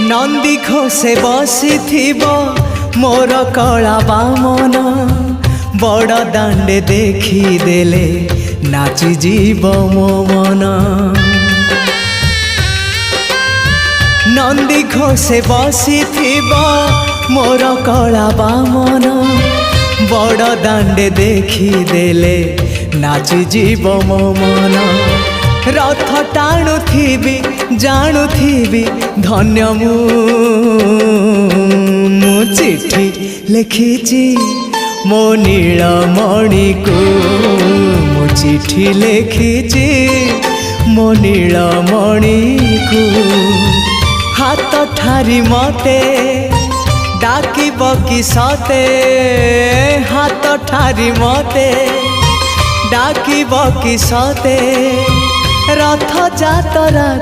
नंदी घोषे बसी मोर कला बामन बड़ दांडे देखी देले नाची जीव मो मन। नंदी घोषे बसी मोर कला बामन बड़ दांडे देखी देले नाची जीव मो मन। रथ टाणुथिबी जाणुथिबी धन्य मु चिठी लिखिची मो नीलमणि को मु चिठी लिखिची मो नीलमणि को। हाथ ठारी मते डाकिब कि सते हाथ ठारी मते डाकिब कि सते रथ जातरा